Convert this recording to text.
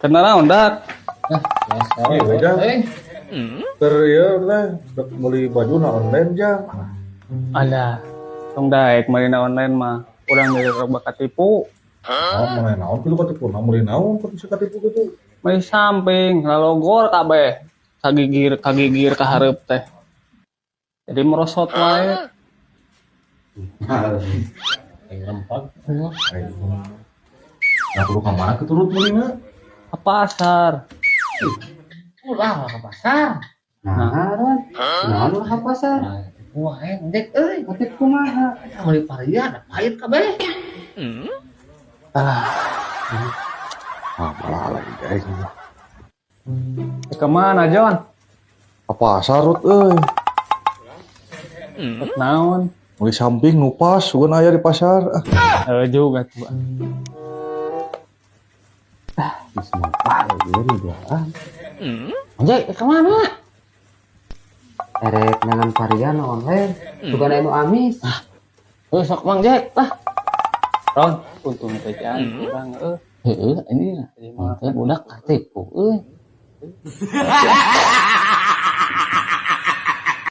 Kenapa ondak? Iya, beda. Ya udah beli baju na online aja. Ada. Tong daek marina online mah. Urang geus bakat tipu. Oh, mana naon kitu katipu, namun naon katipu katipu gitu. Mai samping lalogor kabeh. Kagigir ka hareup teh. Jadi merosot wae. Rempak. Nah, kudu ka mana keturut meulina? Ka pasar. Ulah ke pasar. Nah, naon ka pasar? Wah, endek euy. Motif kumaha? Meuli paria da pahit kabeh. Malah lagi guys. Kemana Jon? Ka pasar rut euy. Naon? Meuli samping nu pas sugan aya di pasar. Juga tuh. Bismillah, ini doang. Anjay, ke mana? Erek nangan varian online. Bukan anu amis. Sok Mang Jack, lah. Ron, untung teh jan urang Heeh, ini mah budak katipu euy.